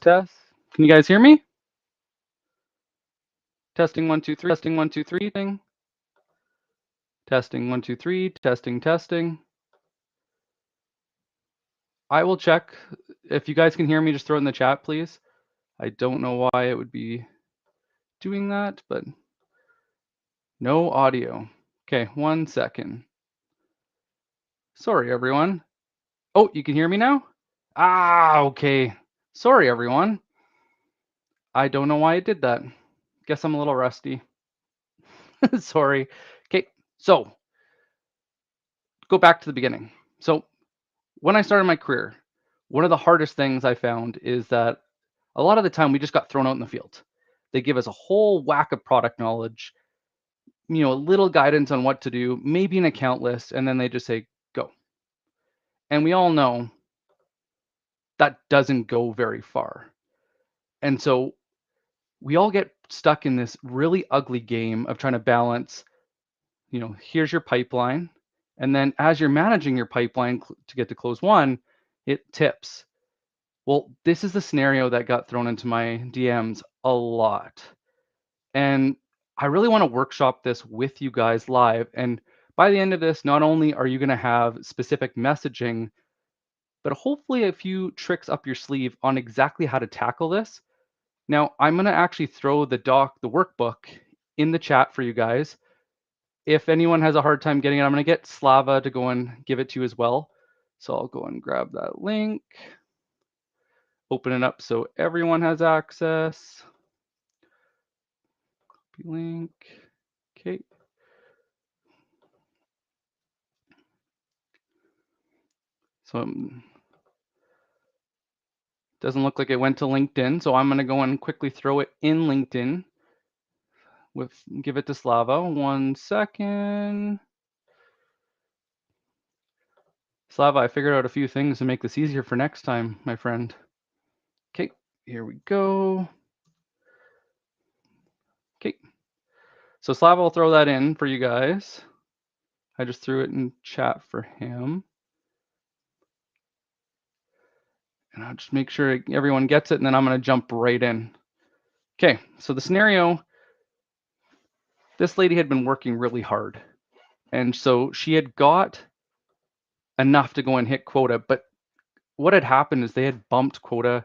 test. Can you guys hear me? Testing 1 2 3. Testing 1 2 3. Thing. Testing 1 2 3. Testing. I will check. If you guys can hear me, just throw it in the chat, please. I don't know why it would be doing that, but no audio. Okay, 1 second. Sorry, everyone. Oh, you can hear me now? Okay. Sorry, everyone. I don't know why it did that. Guess I'm a little rusty. Sorry. Okay, so go back to the beginning. So when I started my career, one of the hardest things I found is that a lot of the time we just got thrown out in the field. They give us a whole whack of product knowledge, a little guidance on what to do, maybe an account list, and then they just say, go. And we all know that doesn't go very far. And so we all get stuck in this really ugly game of trying to balance, here's your pipeline. And then as you're managing your pipeline to get to close one, it tips. Well, this is the scenario that got thrown into my DMs a lot. And I really want to workshop this with you guys live. And by the end of this, not only are you going to have specific messaging, but hopefully a few tricks up your sleeve on exactly how to tackle this. Now, I'm going to actually throw the workbook in the chat for you guys. If anyone has a hard time getting it, I'm going to get Slava to go and give it to you as well. So I'll go and grab that link, open it up so everyone has access. Copy link. Okay. So doesn't look like it went to LinkedIn. So I'm going to go and quickly throw it in LinkedIn. Give it to Slava. 1 second. Slava, I figured out a few things to make this easier for next time, my friend. Okay, here we go. Okay. So Slava will throw that in for you guys. I just threw it in chat for him. And I'll just make sure everyone gets it, and then I'm going to jump right in. Okay, so the scenario, this lady had been working really hard. And so she had got enough to go and hit quota, but what had happened is they had bumped quota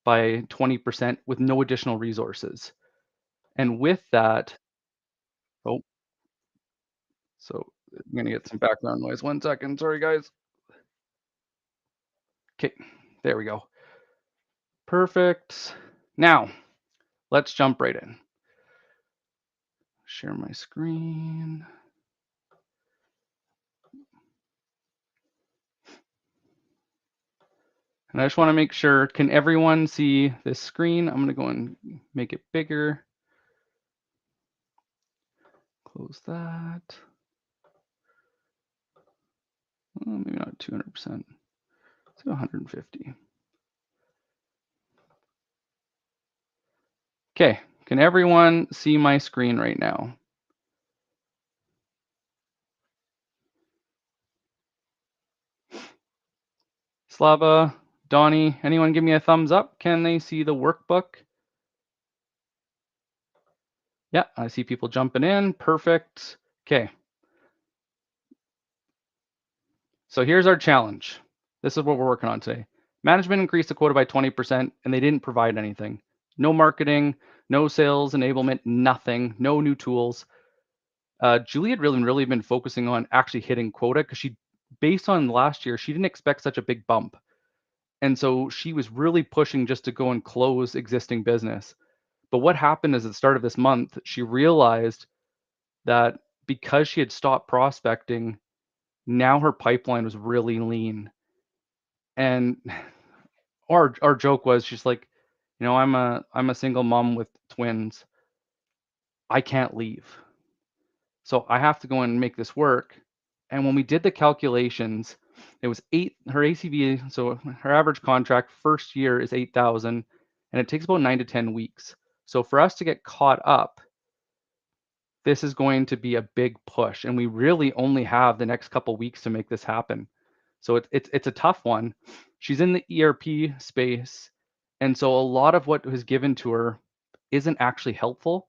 by 20% with no additional resources. And with that, so I'm going to get some background noise. 1 second. Sorry, guys. Okay, there we go. Perfect. Now, let's jump right in. Share my screen. And I just want to make sure, can everyone see this screen? I'm going to go and make it bigger. Close that. Well, maybe not 200%. Let's go 150. Okay, can everyone see my screen right now? Slava, Donnie, anyone give me a thumbs up? Can they see the workbook? Yeah, I see people jumping in. Perfect. Okay. So here's our challenge. This is what we're working on today. Management increased the quota by 20%, and they didn't provide anything. No marketing, no sales enablement, nothing, no new tools. Julie had really been focusing on actually hitting quota because she, based on last year, she didn't expect such a big bump. And so she was really pushing just to go and close existing business. But what happened is at the start of this month, she realized that because she had stopped prospecting, now her pipeline was really lean. And our joke was, she's like, I'm a single mom with twins. I can't leave. So I have to go and make this work. And when we did the calculations, it was her ACV, so her average contract first year is 8,000, and it takes about 9 to 10 weeks. So for us to get caught up, this is going to be a big push, and we really only have the next couple weeks to make this happen. So it's a tough one. She's in the ERP space, And so a lot of what was given to her isn't actually helpful.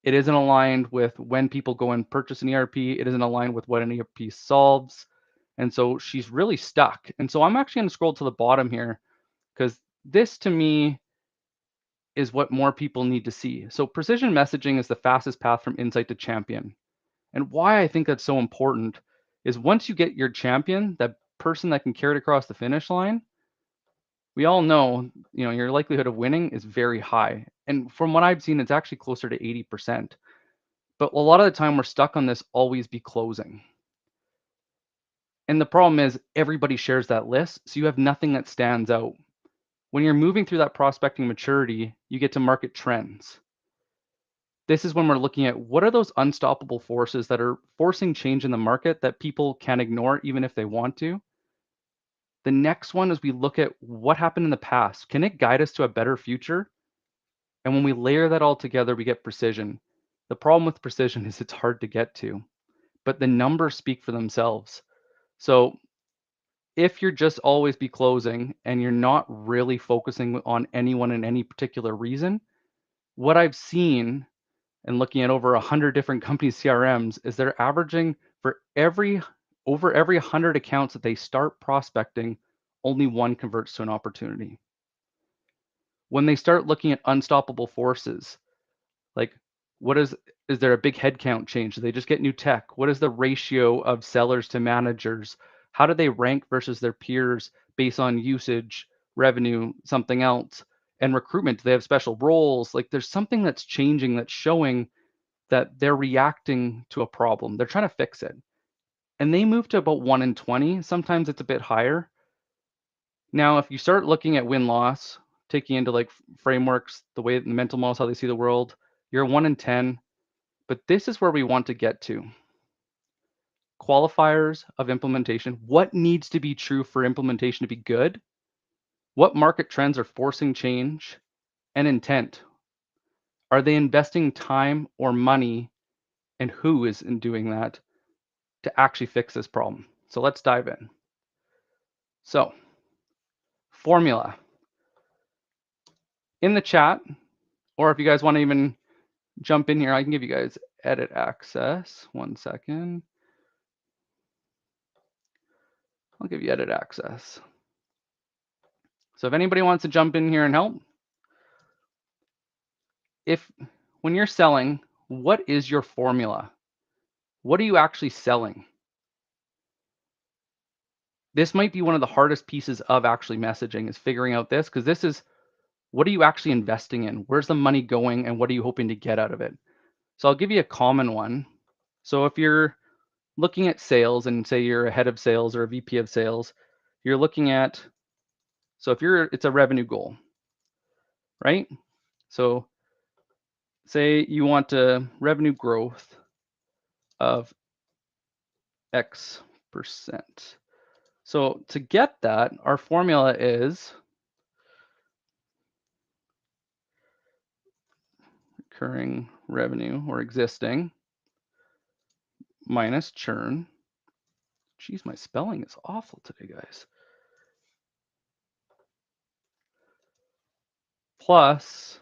It isn't aligned with when people go and purchase an ERP. It isn't aligned with what an ERP solves. And so she's really stuck. And so I'm actually going to scroll to the bottom here because this to me is what more people need to see. So precision messaging is the fastest path from insight to champion. And why I think that's so important is once you get your champion, that person that can carry it across the finish line, we all know, your likelihood of winning is very high. And from what I've seen, it's actually closer to 80%. But a lot of the time we're stuck on this always be closing. And the problem is everybody shares that list, so you have nothing that stands out. When you're moving through that prospecting maturity, you get to market trends. This is when we're looking at what are those unstoppable forces that are forcing change in the market that people can't ignore even if they want to. The next one is we look at what happened in the past. Can it guide us to a better future? And when we layer that all together, we get precision. The problem with precision is it's hard to get to, but the numbers speak for themselves. So if you're just always be closing and you're not really focusing on anyone in any particular reason, what I've seen and looking at over 100 different companies' CRMs is they're averaging for over every 100 accounts that they start prospecting, only one converts to an opportunity. When they start looking at unstoppable forces, like is there a big headcount change? Do they just get new tech? What is the ratio of sellers to managers? How do they rank versus their peers based on usage, revenue, something else? And recruitment, do they have special roles? Like there's something that's changing that's showing that they're reacting to a problem. They're trying to fix it. And they move to about 1 in 20. Sometimes it's a bit higher. Now, if you start looking at win-loss, taking into like frameworks, the way the mental models, how they see the world, you're 1 in 10. But this is where we want to get to. Qualifiers of implementation. What needs to be true for implementation to be good? What market trends are forcing change? And intent. Are they investing time or money? And who is in doing that to actually fix this problem? So let's dive in. So, formula. In the chat, or if you guys want to even jump in here, I can give you guys edit access. 1 second. I'll give you edit access. So if anybody wants to jump in here and help, when you're selling, what is your formula? What are you actually selling? This might be one of the hardest pieces of actually messaging is figuring out this, because this is what are you actually investing in? Where's the money going and what are you hoping to get out of it? So I'll give you a common one. So if you're looking at sales and say you're a head of sales or a VP of sales, you're looking at, so if it's a revenue goal, right? So say you want a revenue growth of X percent. So to get that, our formula is recurring revenue or existing minus churn. Geez, my spelling is awful today, guys. Plus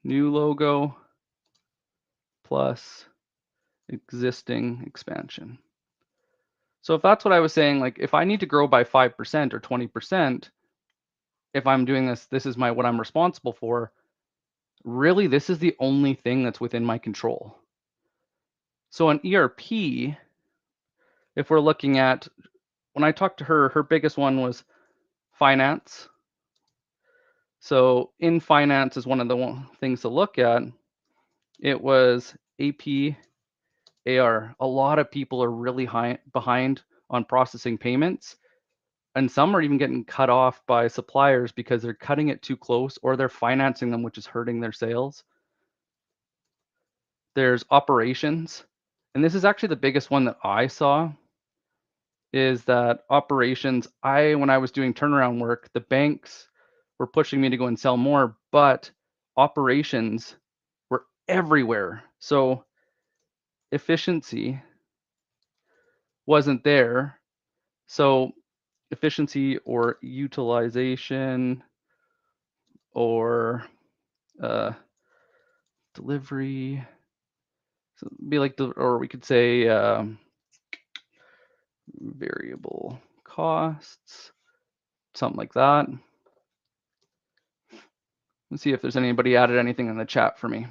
new logo plus existing expansion. So if that's what I was saying, like if I need to grow by 5% or 20%, if I'm doing this is what I'm responsible for. Really, this is the only thing that's within my control. So an ERP, if we're looking at, when I talked to her, her biggest one was finance. So in finance is one of the things to look at. It was AP, AR. A lot of people are really behind on processing payments. And some are even getting cut off by suppliers because they're cutting it too close or they're financing them, which is hurting their sales. There's operations. And this is actually the biggest one that I saw is that operations, when I was doing turnaround work, the banks were pushing me to go and sell more, but operations were everywhere. So efficiency wasn't there. So efficiency or utilization or delivery. So it'd be like or we could say variable costs, something like that. Let's see if there's anybody added anything in the chat for me.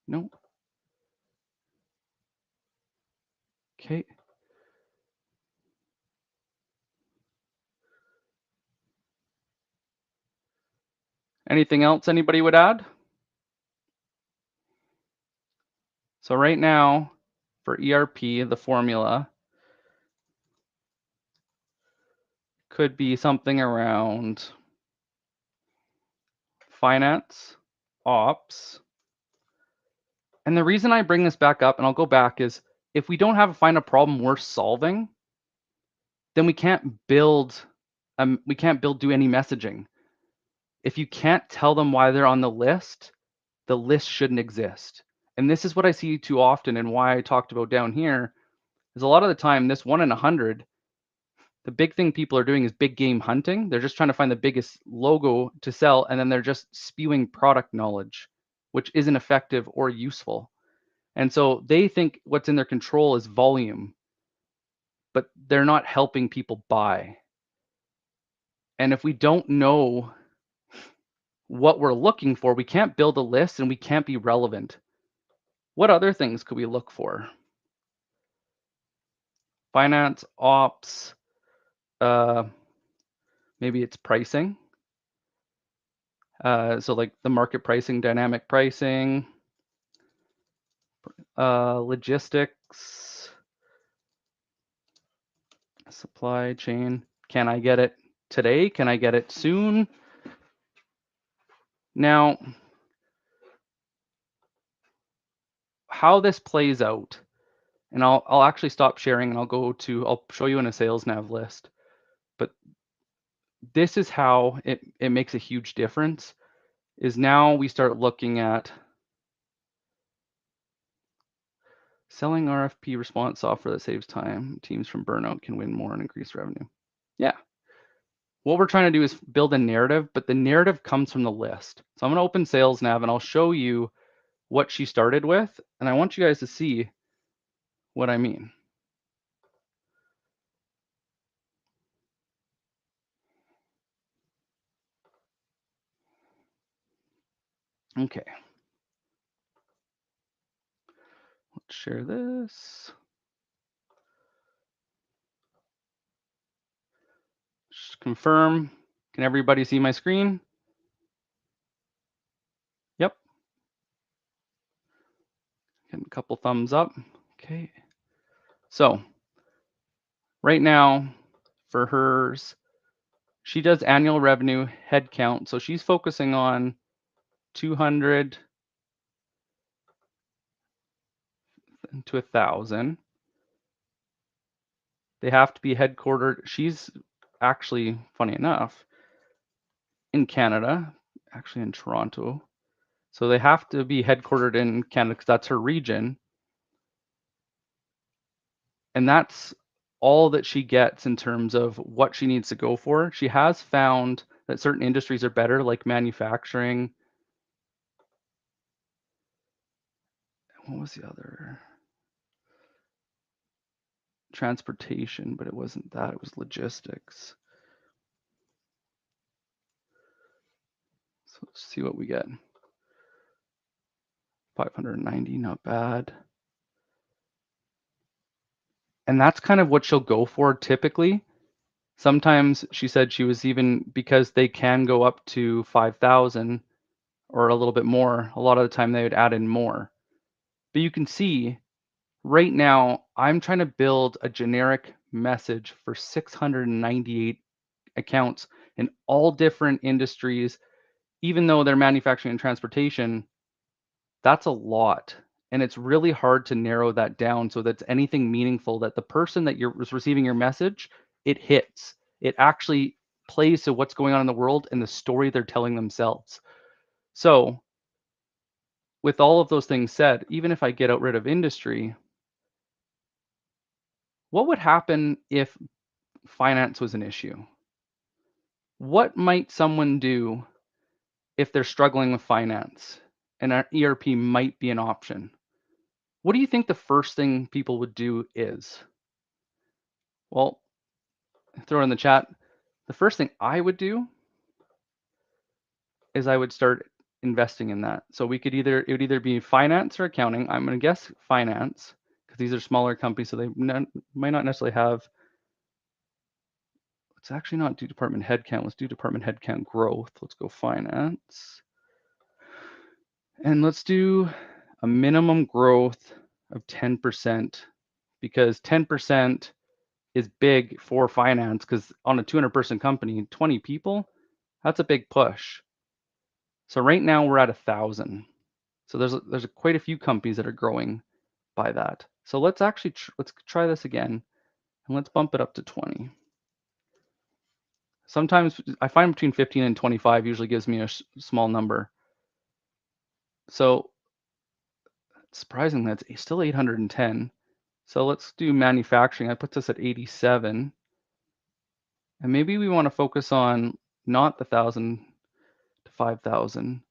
No. Okay. Anything else anybody would add? So right now for ERP, the formula could be something around finance, ops. And the reason I bring this back up, and I'll go back, is if we don't find a problem worth solving, then we can't do any messaging. If you can't tell them why they're on the list shouldn't exist. And this is what I see too often, and why I talked about down here is a lot of the time this 1 in 100, the big thing people are doing is big game hunting. They're just trying to find the biggest logo to sell, and then they're just spewing product knowledge, which isn't effective or useful. And so they think what's in their control is volume, but they're not helping people buy. And if we don't know what we're looking for, we can't build a list and we can't be relevant. What other things could we look for? Finance, ops, maybe it's pricing. So like the market pricing, dynamic pricing, logistics, supply chain. Can I get it today? Can I get it soon? Now, how this plays out, and I'll actually stop sharing and I'll show you in a sales nav list. But this is how it makes a huge difference, is now we start looking at selling RFP response software that saves time. Teams from burnout can win more and increase revenue. Yeah. What we're trying to do is build a narrative, but the narrative comes from the list. So I'm going to open Sales Nav and I'll show you what she started with. And I want you guys to see what I mean. Okay. Let's share this. Just confirm. Can everybody see my screen? Yep. Getting a couple thumbs up. Okay. So right now for hers, she does annual revenue headcount. So she's focusing on 200 to 1,000. They have to be headquartered. She's actually, funny enough, in Canada, actually in Toronto. So they have to be headquartered in Canada because that's her region. And that's all that she gets in terms of what she needs to go for. She has found that certain industries are better, like manufacturing. What was the other? Transportation, but it wasn't that. It was logistics. So let's see what we get. 590, not bad. And that's kind of what she'll go for typically. Sometimes she said she was even, because they can go up to 5,000 or a little bit more, a lot of the time they would add in more. But you can see right now, I'm trying to build a generic message for 698 accounts in all different industries. Even though they're manufacturing and transportation, that's a lot. And it's really hard to narrow that down so that's anything meaningful, that the person that is receiving your message, it hits. It actually plays to what's going on in the world and the story they're telling themselves. So with all of those things said, even if I get rid of industry, what would happen if finance was an issue? What might someone do if they're struggling with finance and an ERP might be an option? What do you think the first thing people would do is? Well, throw it in the chat. The first thing I would do is I would start investing in that. So it would either be finance or accounting. I'm going to guess finance because these are smaller companies, so they might not necessarily have. Let's actually not do department headcount. Let's do department headcount growth. Let's go finance. And let's do a minimum growth of 10% because 10% is big for finance because on a 200-person company, 20 people, that's a big push. So right now we're at 1,000. So there's quite a few companies that are growing by that. So let's actually let's try this again and let's bump it up to 20. Sometimes I find between 15 and 25 usually gives me a small number. So surprisingly, that's still 810. So let's do manufacturing. I put this at 87. And maybe we want to focus on not the 1,000 to 5,000.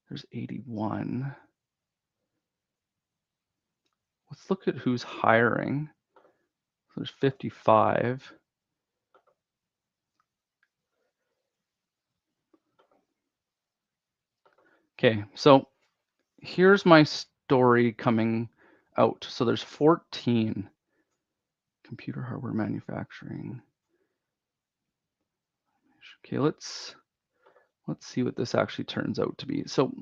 There's 81. Let's look at who's hiring. So there's 55. Okay, so here's my story coming out. So there's 14. Computer hardware manufacturing. Okay, let's see what this actually turns out to be. So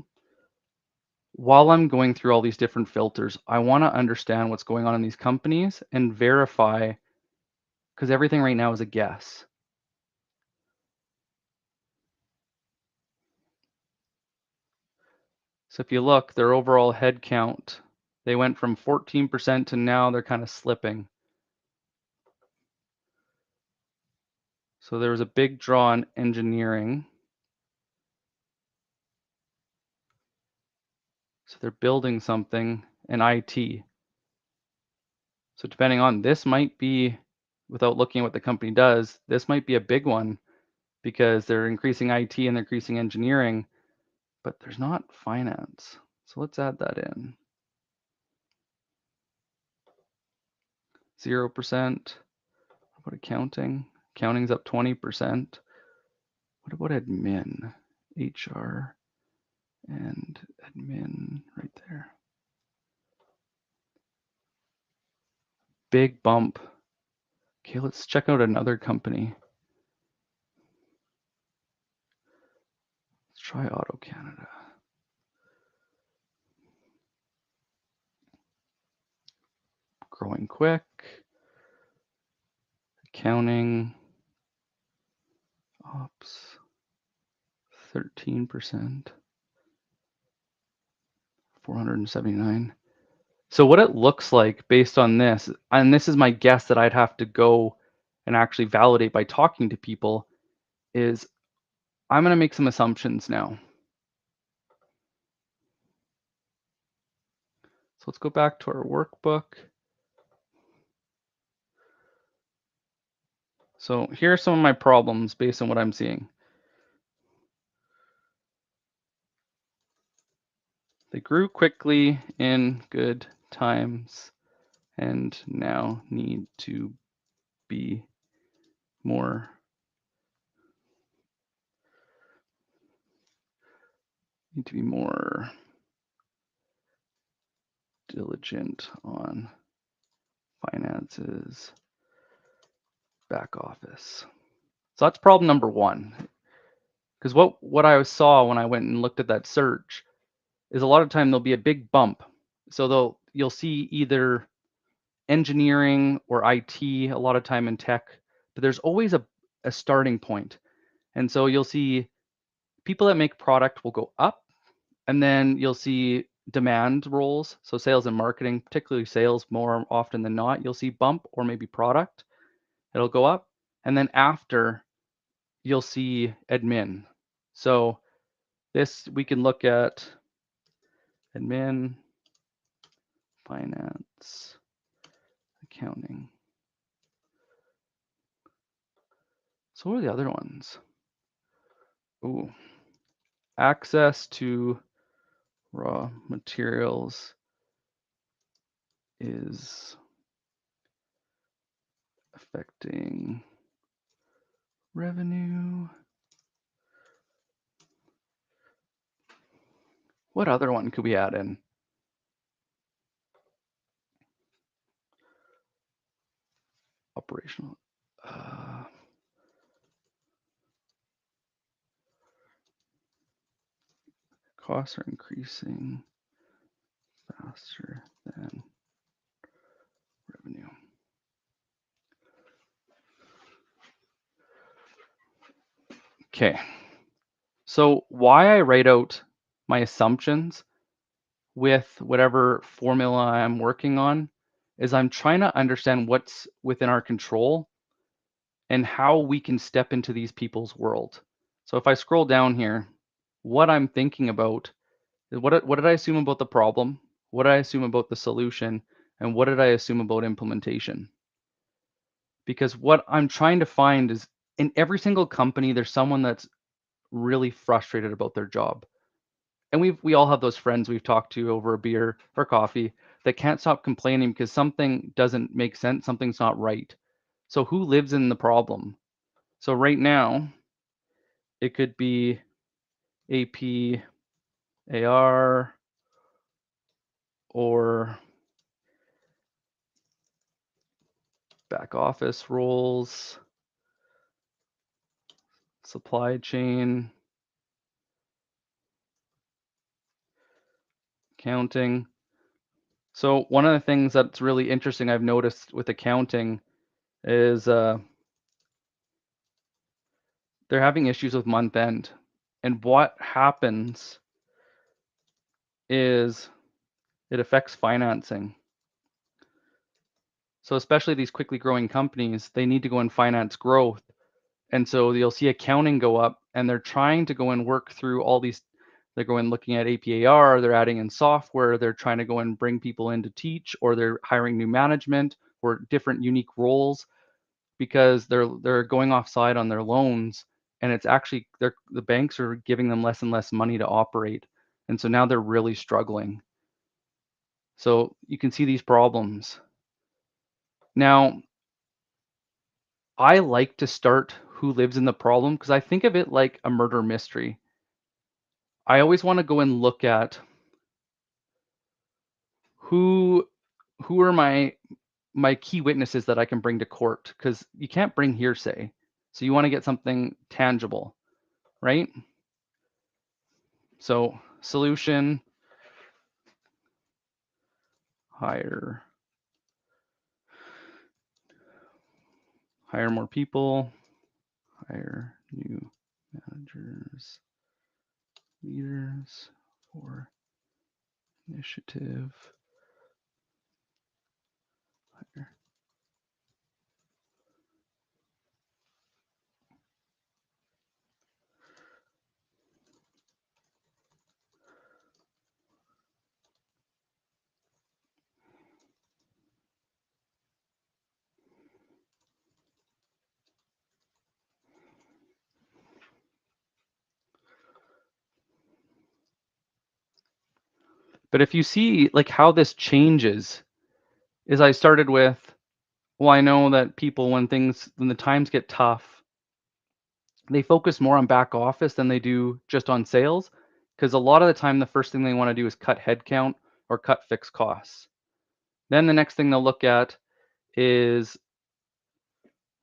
while I'm going through all these different filters, I want to understand what's going on in these companies and verify, because everything right now is a guess. So if you look, their overall head count, they went from 14% to now they're kind of slipping. So there was a big draw on engineering. So they're building something in IT. So depending on, this might be, without looking at what the company does, this might be a big one because they're increasing IT and they're increasing engineering, but there's not finance. So let's add that in. 0%. What about accounting? Accounting's up 20%. What about admin? HR and admin right there. Big bump. Okay, let's check out another company. Let's try Auto Canada. Growing quick. Accounting. Ops. 13%. 479. So what it looks like based on this, and this is my guess that I'd have to go and actually validate by talking to people, is I'm going to make some assumptions now. So let's go back to our workbook. So here are some of my problems based on what I'm seeing. They grew quickly in good times and now need to be more diligent on finances, back office. So that's problem number one. Because what I saw when I went and looked at that search is a lot of time there'll be a big bump. So you'll see either engineering or IT a lot of time in tech, but there's always a starting point. And so you'll see people that make product will go up, and then you'll see demand roles. So sales and marketing, particularly sales more often than not, you'll see bump, or maybe product, it'll go up. And then after, you'll see admin. So this, we can look at admin, finance, accounting. So what are the other ones? Ooh, access to raw materials is affecting revenue. What other one could we add in? Operational. Costs are increasing faster than revenue. Okay. So why I write out my assumptions with whatever formula I'm working on is I'm trying to understand what's within our control and how we can step into these people's world. So if I scroll down here, what I'm thinking about is what did I assume about the problem? What did I assume about the solution? And what did I assume about implementation? Because what I'm trying to find is in every single company, there's someone that's really frustrated about their job. And we all have those friends we've talked to over a beer or coffee that can't stop complaining because something doesn't make sense, something's not right. So who lives in the problem? So right now, it could be AP, AR, or back office roles, supply chain, accounting. So one of the things that's really interesting I've noticed with accounting is they're having issues with month end. And what happens is it affects financing. So especially these quickly growing companies, they need to go and finance growth. And so you'll see accounting go up and they're trying to go and work through all these. They're going looking at APAR, they're adding in software, they're trying to go and bring people in to teach, or they're hiring new management or different unique roles because they're going offside on their loans. And it's actually the banks are giving them less and less money to operate. And so now they're really struggling. So you can see these problems. Now, I like to start who lives in the problem because I think of it like a murder mystery. I always want to go and look at who are my key witnesses that I can bring to court because you can't bring hearsay. So you want to get something tangible, right? So solution, hire more people, hire new managers, leaders for initiative. Hire. But if you see like how this changes is I started with, well, I know that people when the times get tough, they focus more on back office than they do just on sales because a lot of the time the first thing they want to do is cut headcount or cut fixed costs. Then the next thing they'll look at is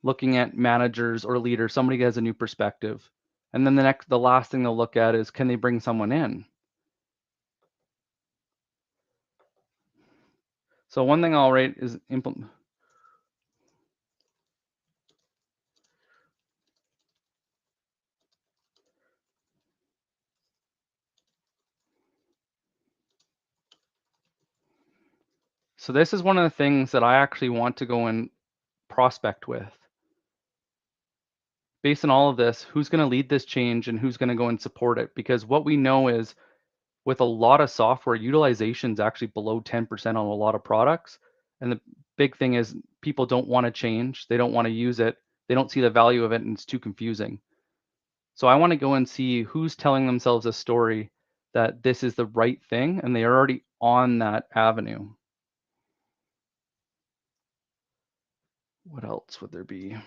looking at managers or leaders, somebody that has a new perspective. And then the last thing they'll look at is can they bring someone in? So one thing I'll rate is implement. So this is one of the things that I actually want to go and prospect with. Based on all of this, who's going to lead this change and who's going to go and support it? Because what we know is with a lot of software, utilization is actually below 10% on a lot of products. And the big thing is people don't want to change. They don't want to use it. they don't see the value of it and it's too confusing. So I want to go and see who's telling themselves a story that this is the right thing and they are already on that avenue. What else would there be?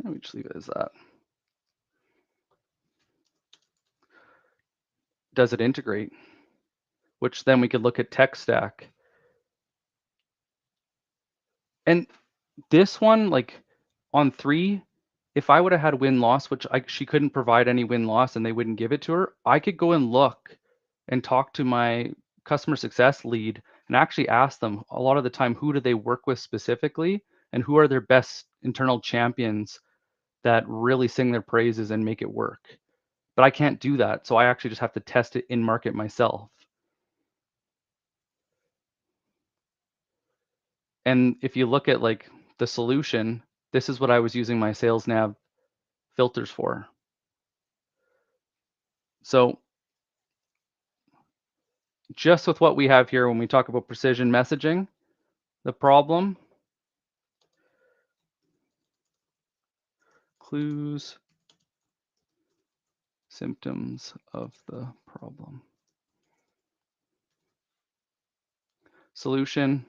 Let me just leave it as that. Does it integrate? Which then we could look at tech stack. And this one, like on 3, if I would have had win-loss, which she couldn't provide any win-loss and they wouldn't give it to her, I could go and look and talk to my customer success lead and actually ask them a lot of the time, who do they work with specifically and who are their best internal champions that really sing their praises and make it work. But I can't do that. So I actually just have to test it in market myself. And if you look at like the solution, this is what I was using my sales nav filters for. So just with what we have here, when we talk about precision messaging, the problem, clues, symptoms of the problem. Solution,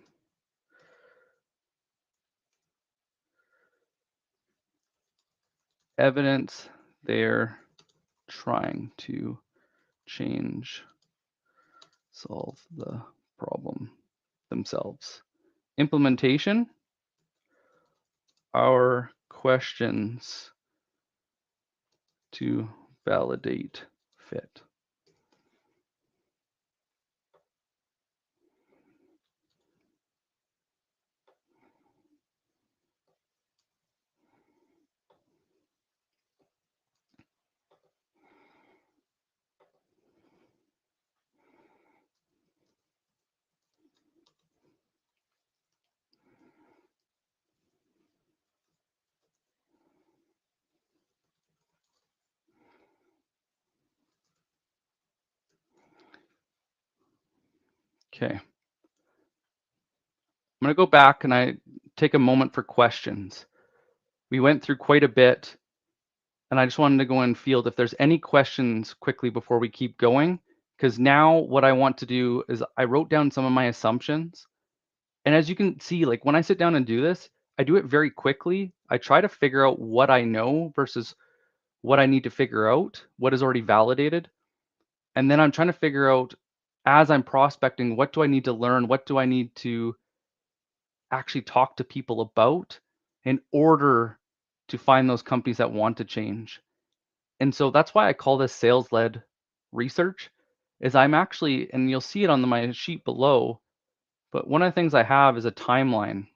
evidence they're trying to change, solve the problem themselves. Implementation, our questions to validate fit. Okay. I'm going to go back and I take a moment for questions. We went through quite a bit, and I just wanted to go and field if there's any questions quickly before we keep going, because now what I want to do is I wrote down some of my assumptions. And as you can see, like when I sit down and do this, I do it very quickly. I try to figure out what I know versus what I need to figure out, what is already validated. And then I'm trying to figure out, as I'm prospecting, what do I need to learn? What do I need to actually talk to people about in order to find those companies that want to change? And so that's why I call this sales-led research, is I'm actually, and you'll see it on my sheet below, but one of the things I have is a timeline.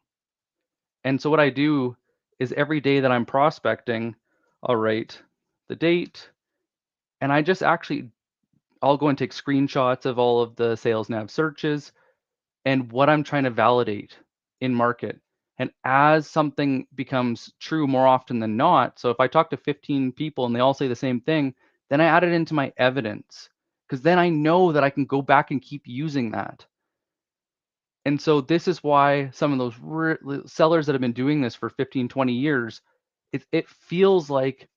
And so what I do is every day that I'm prospecting, I'll write the date, and I just actually, I'll go and take screenshots of all of the sales nav searches and what I'm trying to validate in market. And as something becomes true more often than not, so if I talk to 15 people and they all say the same thing, then I add it into my evidence, because then I know that I can go back and keep using that. And so this is why some of those sellers that have been doing this for 15, 20 years, it feels like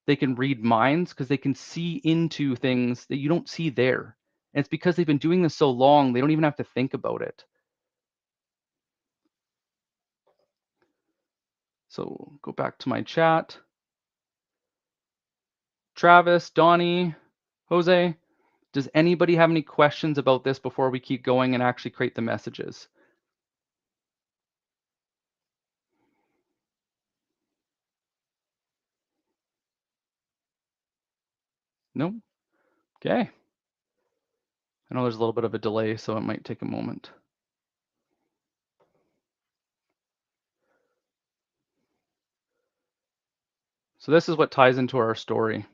they can read minds because they can see into things that you don't see there. And it's because they've been doing this so long, they don't even have to think about it. So go back to my chat. Travis, Donnie, Jose, does anybody have any questions about this before we keep going and actually create the messages? No? Okay. I know there's a little bit of a delay, so it might take a moment. So this is what ties into our story.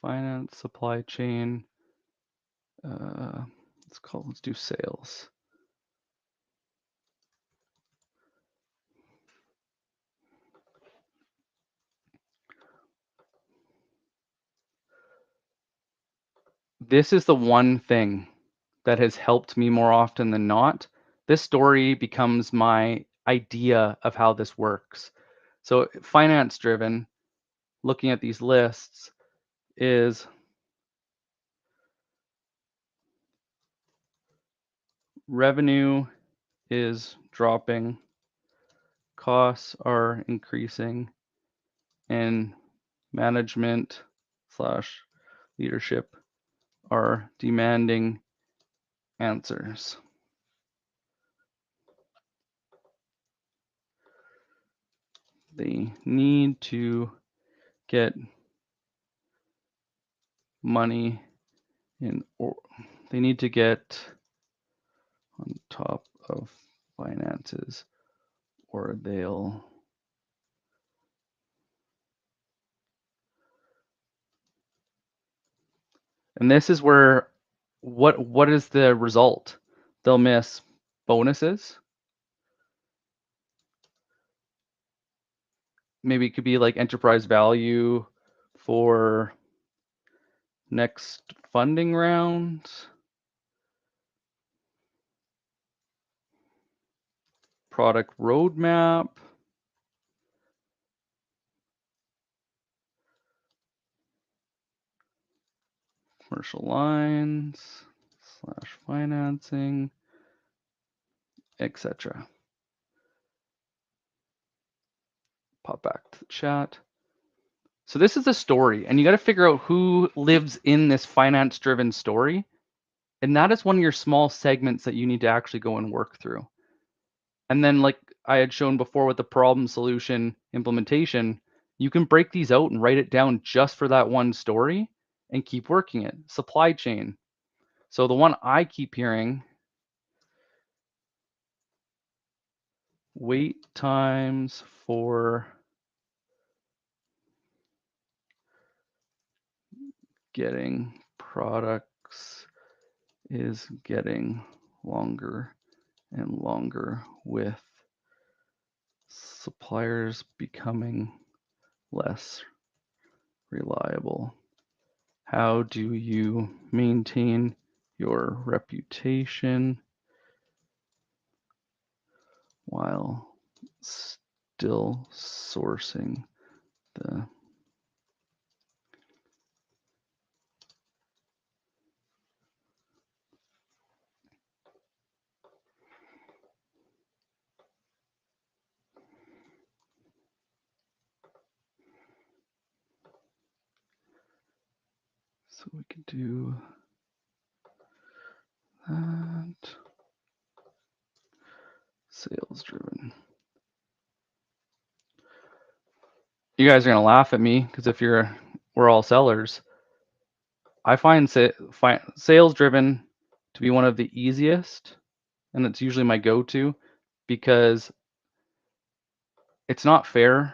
finance, supply chain. Let's do sales. This is the one thing that has helped me more often than not. This story becomes my idea of how this works. So finance driven, looking at these lists, is revenue is dropping, costs are increasing, and management / leadership are demanding answers. They need to get money in, or they need to get on top of finances, or they'll and this is where what is the result? They'll miss bonuses. Maybe it could be like enterprise value for next funding round. Product roadmap. Commercial lines / financing, etc. Pop back to the chat. So this is a story, and you got to figure out who lives in this finance-driven story. And that is one of your small segments that you need to actually go and work through. And then like I had shown before with the problem solution implementation, you can break these out and write it down just for that one story and keep working it. Supply chain. So the one I keep hearing, wait times for getting products is getting longer and longer, with suppliers becoming less reliable. How do you maintain your reputation while still sourcing the so we could do that. Sales driven. You guys are gonna laugh at me because we're all sellers. I find sales driven to be one of the easiest, and it's usually my go-to because it's not fair.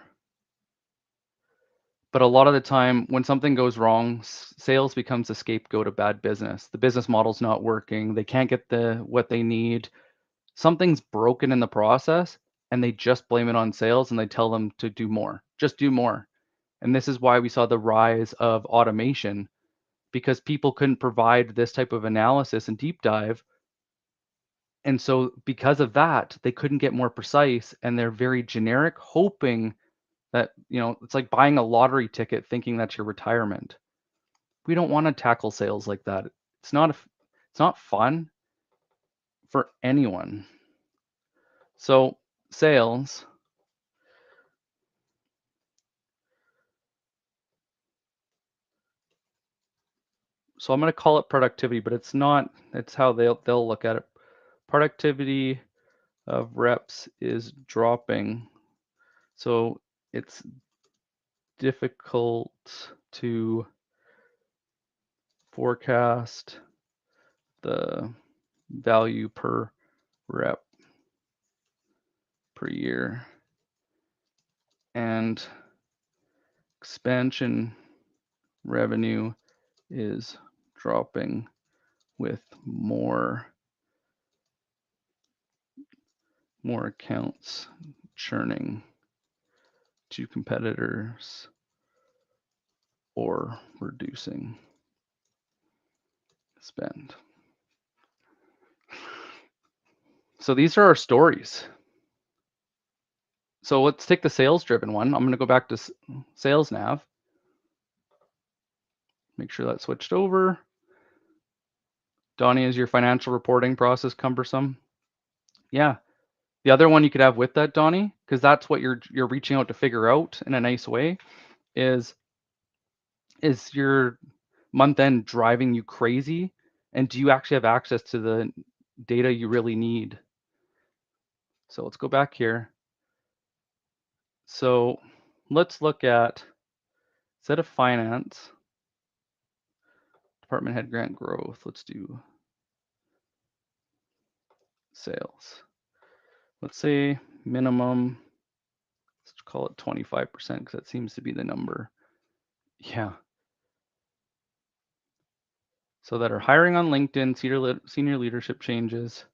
But a lot of the time when something goes wrong, sales becomes a scapegoat of bad business. The business model's not working. They can't get what they need. Something's broken in the process and they just blame it on sales and they tell them to do more. Just do more. And this is why we saw the rise of automation, because people couldn't provide this type of analysis and deep dive. And so because of that, they couldn't get more precise and they're very generic, hoping that, it's like buying a lottery ticket thinking that's your retirement. We don't want to tackle sales like that. It's not fun for anyone. So sales, so I'm going to call it productivity, but it's not. It's how they'll look at it. Productivity of reps is dropping, so it's difficult to forecast the value per rep per year, and expansion revenue is dropping with more accounts churning to competitors or reducing spend. So these are our stories. So let's take the sales driven one. I'm going to go back to sales nav. Make sure that's switched over. Donnie, is your financial reporting process cumbersome? Yeah. The other one you could have with that, Donnie, because that's what you're reaching out to figure out in a nice way, is your month end driving you crazy? And do you actually have access to the data you really need? So let's go back here. So let's look at set of finance, department head grant growth. Let's do sales. Let's say minimum, let's call it 25% because that seems to be the number. Yeah. So that are hiring on LinkedIn, senior leadership changes.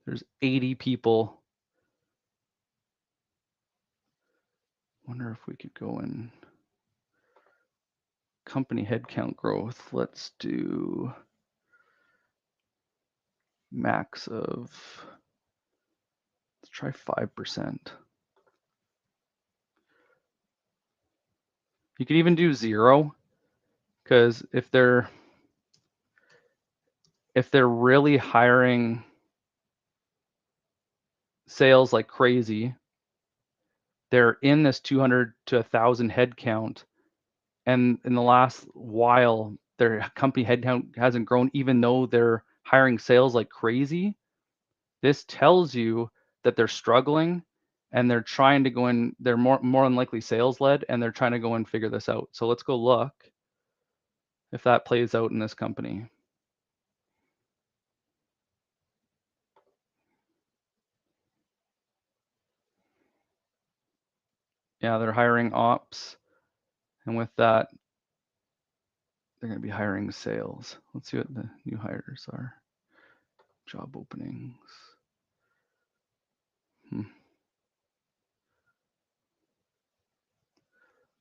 There's 80 people. Wonder if we could go in company headcount growth. Let's do max of, let's try 5%. You could even do 0, because if they're really hiring sales like crazy, they're in this 200 to 1,000 headcount, and in the last while, their company headcount hasn't grown, even though they're hiring sales like crazy. This tells you that they're struggling and they're trying to go in, they're more than likely sales led, and they're trying to go and figure this out. So let's go look if that plays out in this company. Yeah, they're hiring ops, and with that, they're going to be hiring sales. Let's see what the new hires are. Job openings.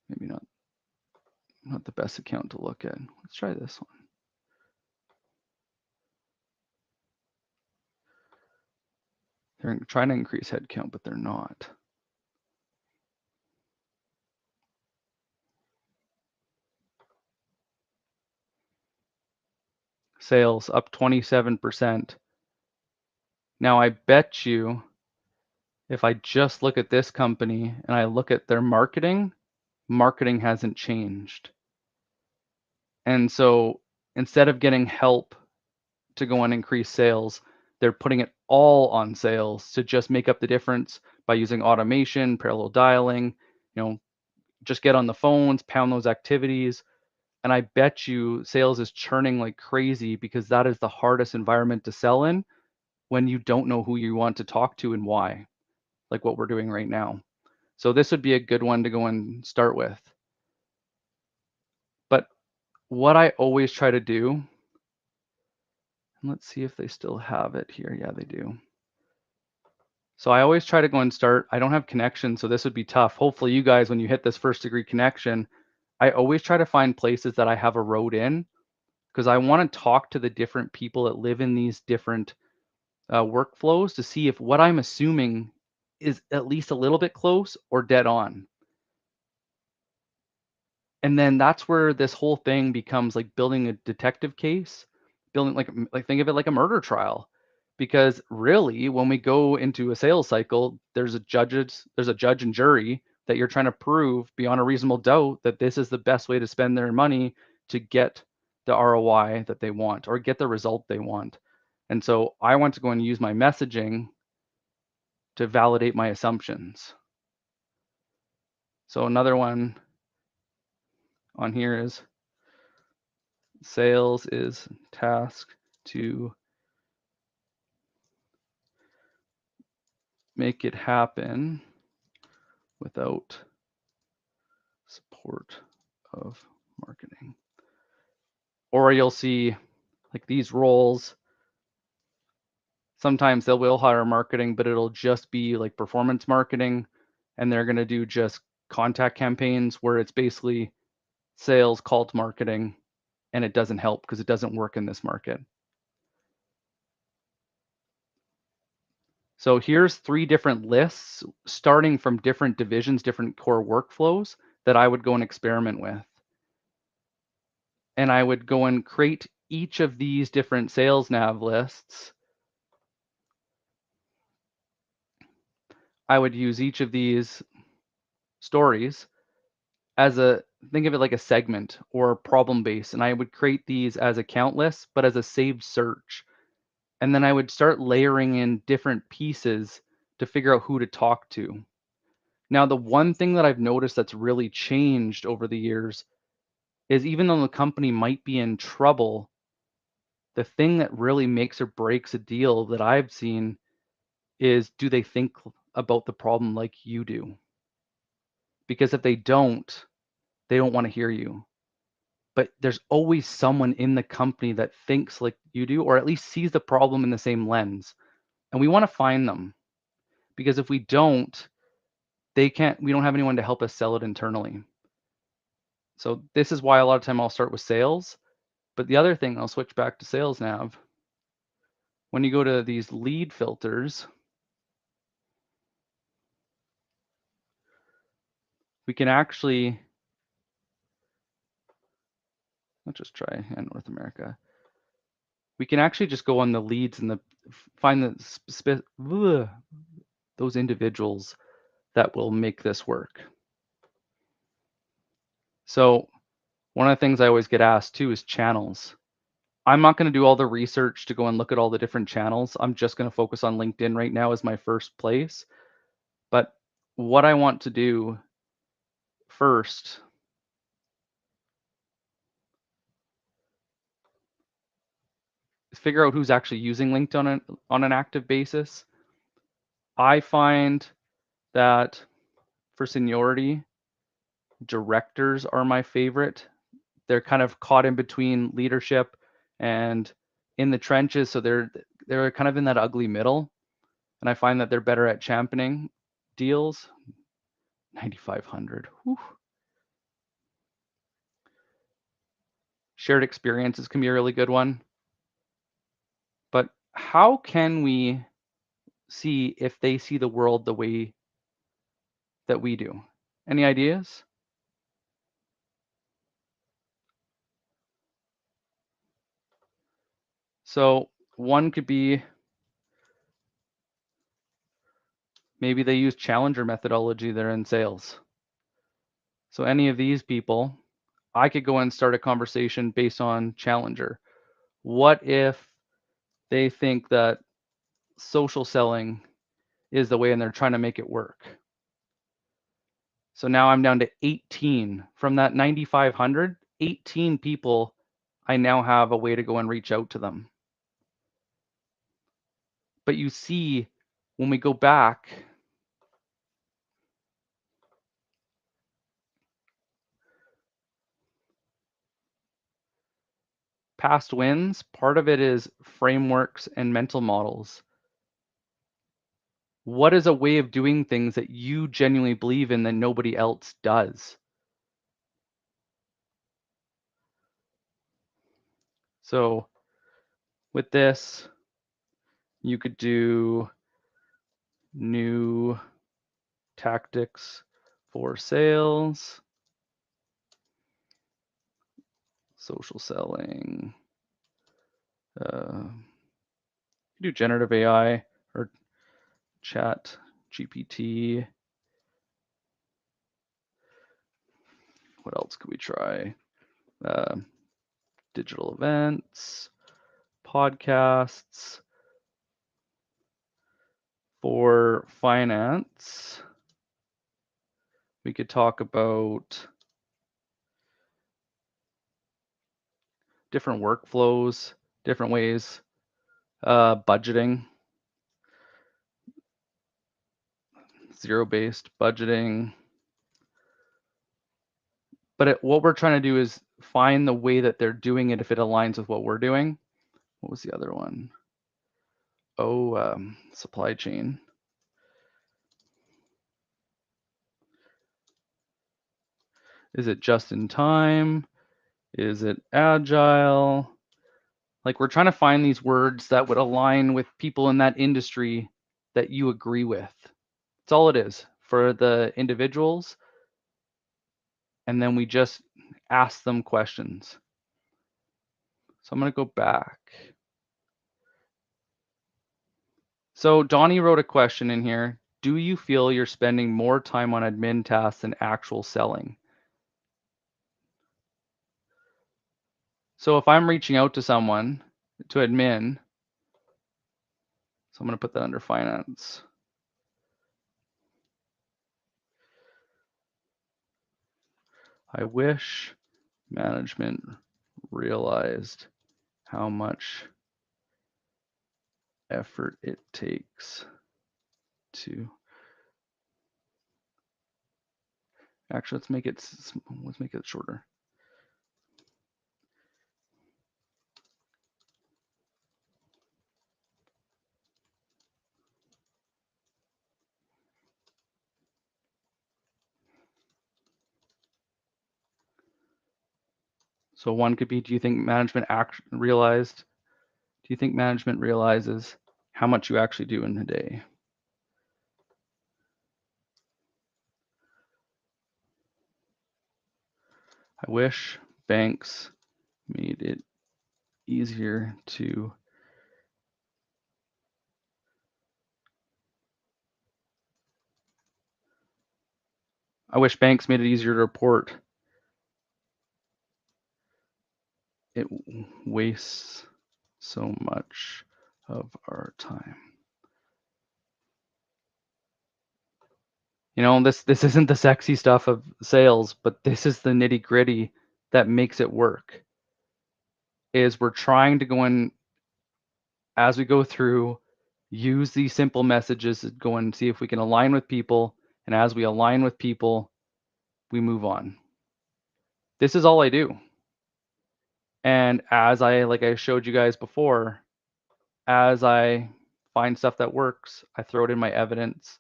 Maybe not the best account to look at. Let's try this one. They're trying to increase headcount, but they're not. Sales up 27%. Now I bet you if I just look at this company and I look at their marketing hasn't changed. And so instead of getting help to go and increase sales, they're putting it all on sales to just make up the difference by using automation, parallel dialing, just get on the phones, pound those activities. And I bet you sales is churning like crazy because that is the hardest environment to sell in when you don't know who you want to talk to and why, like what we're doing right now. So this would be a good one to go and start with. But what I always try to do, and let's see if they still have it here. Yeah, they do. So I always try to go and start. I don't have connections, so this would be tough. Hopefully you guys, when you hit this first degree connection, I always try to find places that I have a road in, because I want to talk to the different people that live in these different workflows to see if what I'm assuming is at least a little bit close or dead on. And then that's where this whole thing becomes like building a detective case, building like think of it like a murder trial. Because really, when we go into a sales cycle, there's a judge and jury that you're trying to prove beyond a reasonable doubt that this is the best way to spend their money to get the ROI that they want or get the result they want. And so I want to go and use my messaging to validate my assumptions. So another one on here is sales is tasked to make it happen without support of marketing. Or you'll see like these roles. Sometimes they will hire marketing, but it'll just be like performance marketing, and they're going to do just contact campaigns where it's basically sales called marketing, and it doesn't help because it doesn't work in this market. So here's 3 different lists starting from different divisions, different core workflows that I would go and experiment with. And I would go and create each of these different sales nav lists. I would use each of these stories as think of it like a segment or problem base. And I would create these as account lists, but as a saved search. And then I would start layering in different pieces to figure out who to talk to. Now, the one thing that I've noticed that's really changed over the years is even though the company might be in trouble, the thing that really makes or breaks a deal that I've seen is, do they think about the problem like you do? Because if they don't want to hear you. But there's always someone in the company that thinks like you do, or at least sees the problem in the same lens. And we want to find them, because if we don't, we don't have anyone to help us sell it internally. So this is why a lot of time I'll start with sales. But the other thing, I'll switch back to sales nav. When you go to these lead filters, we can actually, let's just try in North America. We can actually just go on the leads and find those individuals that will make this work. So one of the things I always get asked too is channels. I'm not going to do all the research to go and look at all the different channels. I'm just going to focus on LinkedIn right now as my first place. But what I want to do first is figure out who's actually using LinkedIn on an active basis. I find that for seniority, directors are my favorite. They're kind of caught in between leadership and in the trenches, so they're kind of in that ugly middle. And I find that they're better at championing deals. 9,500. Whew. Shared experiences can be a really good one. But how can we see if they see the world the way that we do? Any ideas? So one could be maybe they use challenger methodology there in sales. So any of these people, I could go and start a conversation based on challenger. What if they think that social selling is the way and they're trying to make it work? So now I'm down to 18 from that 9,500, 18 people. I now have a way to go and reach out to them. But you see, when we go back, past wins, part of it is frameworks and mental models. What is a way of doing things that you genuinely believe in that nobody else does? So with this, you could do new tactics for sales, social selling, do generative AI or chat GPT. What else could we try? Digital events, podcasts. For finance, we could talk about different workflows, different ways, budgeting, zero-based budgeting, But what we're trying to do is find the way that they're doing it if it aligns with what we're doing. What was the other one? Oh, supply chain. Is it just in time? Is it agile? Like, we're trying to find these words that would align with people in that industry that you agree with. That's all it is for the individuals. And then we just ask them questions. So I'm going to go back. So Donnie wrote a question in here. Do you feel you're spending more time on admin tasks than actual selling? So if I'm reaching out to someone to admin, so I'm going to put that under finance. I wish management realized how much effort it takes to actually let's make it shorter. So one could be, do you think management realizes how much you actually do in a day? I wish banks made it easier to report. It wastes so much of our time. You know, this isn't the sexy stuff of sales, but this is the nitty-gritty that makes it work. Is we're trying to go in as we go through, use these simple messages to go and see if we can align with people, and as we align with people, we move on. This is all I do. And as like I showed you guys before, as I find stuff that works, I throw it in my evidence.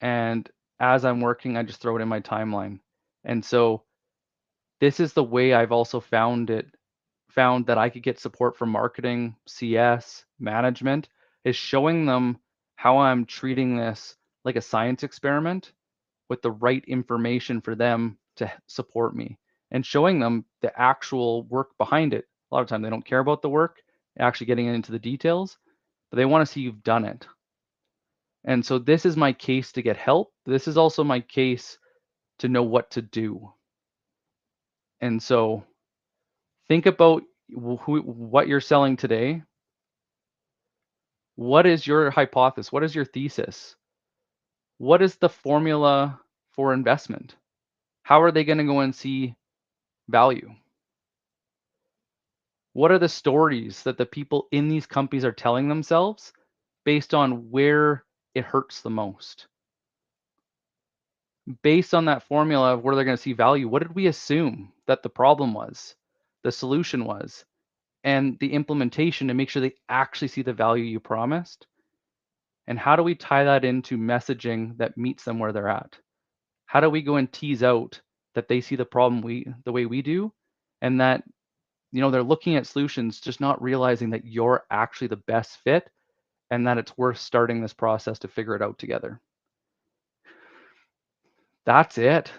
And as I'm working, I just throw it in my timeline. And so this is the way I've also found that I could get support from marketing, CS, management, is showing them how I'm treating this like a science experiment with the right information for them to support me, and showing them the actual work behind it. A lot of times they don't care about the work, actually getting into the details, but they want to see you've done it. And so this is my case to get help. This is also my case to know what to do. And so think about what you're selling today. What is your hypothesis? What is your thesis? What is the formula for investment? How are they going to go and see value? What are the stories that the people in these companies are telling themselves based on where it hurts the most? Based on that formula of where they're going to see value, what did we assume that the problem was, the solution was, and the implementation to make sure they actually see the value you promised? And how do we tie that into messaging that meets them where they're at? How do we go and tease out that they see the problem the way we do, and that they're looking at solutions, just not realizing that you're actually the best fit, and that it's worth starting this process to figure it out together. That's it.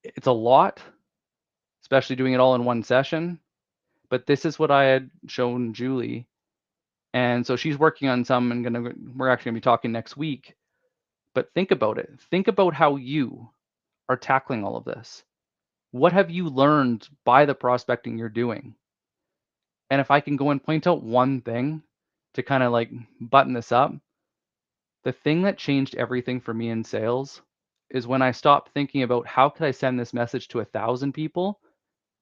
It's a lot, especially doing it all in one session. But this is what I had shown Julie. And so she's working on some, and we're actually gonna be talking next week. But think about it. Think about how you are tackling all of this. What have you learned by the prospecting you're doing? And if I can go and point out one thing to kind of like button this up, the thing that changed everything for me in sales is when I stopped thinking about how could I send this message to 1,000 people,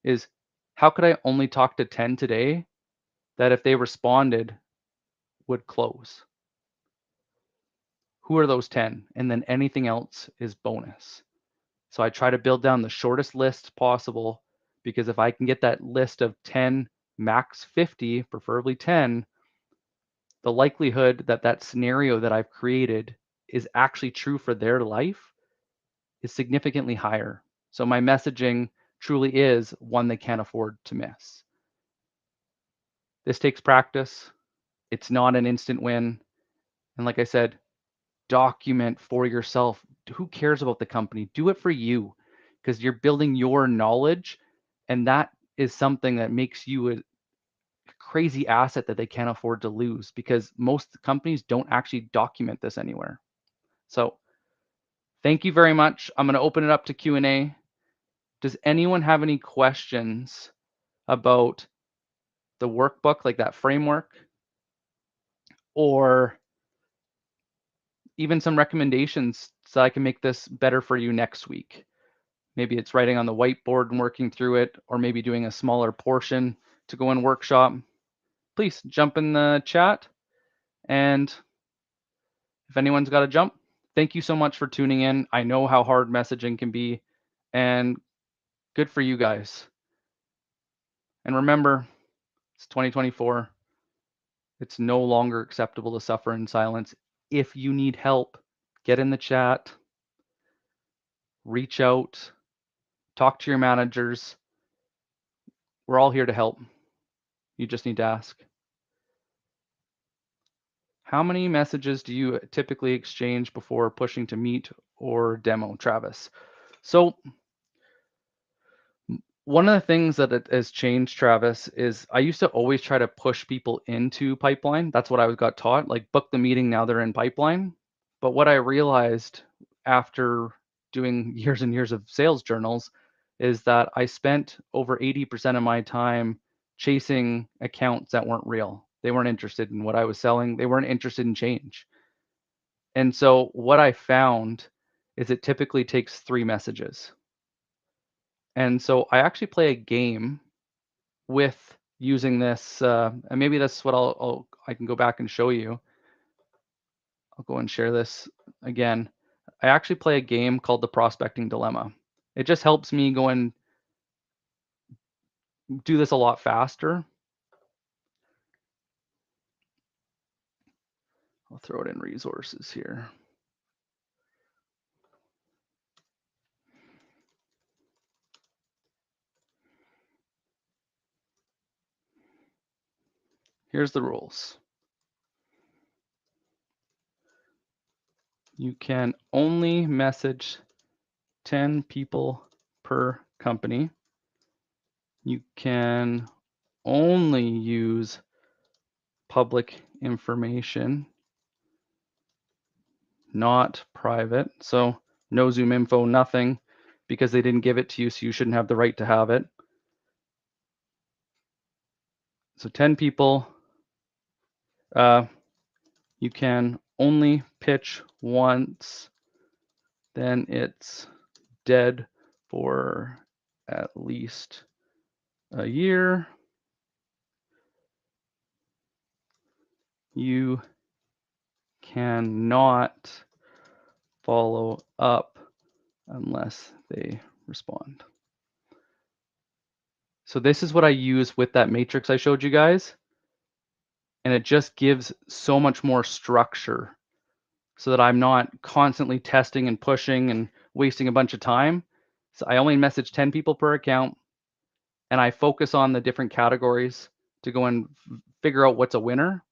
is how could I only talk to 10 today that if they responded would close? who are those 10? And then anything else is bonus. So I try to build down the shortest list possible, because if I can get that list of 10, max 50, preferably 10, the likelihood that that scenario that I've created is actually true for their life is significantly higher. So my messaging truly is one they can't afford to miss. This takes practice. It's not an instant win. And like I said, document for yourself. Who cares about the company? Do it for you, because you're building your knowledge, and that is something that makes you a crazy asset that they can't afford to lose, because most companies don't actually document this anywhere. So thank you very much. I'm going to open it up to Q&A. Does anyone have any questions about the workbook, like that framework, or even some recommendations so I can make this better for you next week? Maybe it's writing on the whiteboard and working through it, or maybe doing a smaller portion to go in workshop. Please jump in the chat. And if anyone's got to jump, thank you so much for tuning in. I know how hard messaging can be, and good for you guys. And remember, it's 2024. It's no longer acceptable to suffer in silence. If you need help, get in the chat, reach out, talk to your managers. We're all here to help. You just need to ask. How many messages do you typically exchange before pushing to meet or demo, Travis? So one of the things that it has changed, Travis, is I used to always try to push people into pipeline. That's what I got taught, like book the meeting, now they're in pipeline. But what I realized after doing years and years of sales journals is that I spent over 80% of my time chasing accounts that weren't real. They weren't interested in what I was selling. They weren't interested in change. And so what I found is it typically takes 3 messages. And so I actually play a game with using this, and maybe that's what I can go back and show you. I'll go and share this again. I actually play a game called the Prospecting Dilemma. It just helps me go and do this a lot faster. I'll throw it in resources here. Here's the rules. You can only message 10 people per company. You can only use public information, not private. So no Zoom info, nothing, because they didn't give it to you, so you shouldn't have the right to have it. So 10 people. You can only pitch once, then it's dead for at least a year. You cannot follow up unless they respond. So this is what I use with that matrix I showed you guys. And it just gives so much more structure so that I'm not constantly testing and pushing and wasting a bunch of time. So I only message 10 people per account, and I focus on the different categories to go and figure out what's a winner.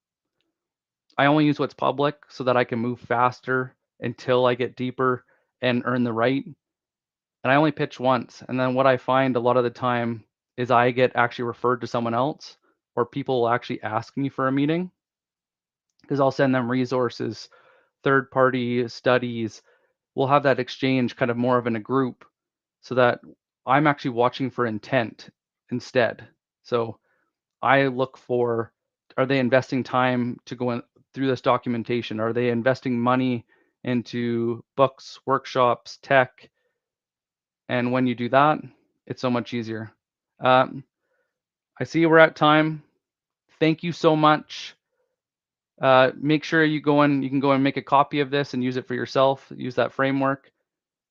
I only use what's public so that I can move faster until I get deeper and earn the right. And I only pitch once. And then what I find a lot of the time is I get actually referred to someone else, or people will actually ask me for a meeting, because I'll send them resources, third-party studies. We'll have that exchange kind of more of in a group, so that I'm actually watching for intent instead. So I look for, are they investing time to go in through this documentation? Are they investing money into books, workshops, tech? And when you do that, it's so much easier. I see we're at time. Thank you so much. Make sure you can go and make a copy of this and use it for yourself. Use that framework.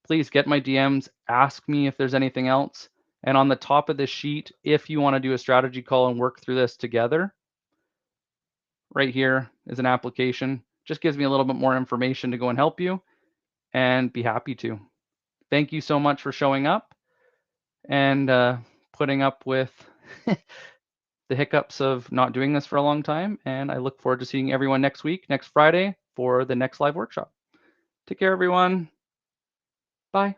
Please get my DMs. Ask me if there's anything else. And on the top of this sheet, if you want to do a strategy call and work through this together, right here is an application. Just gives me a little bit more information to go and help you, and be happy to. Thank you so much for showing up and putting up with the hiccups of not doing this for a long time. And I look forward to seeing everyone next week, next Friday, for the next live workshop. Take care, everyone. Bye.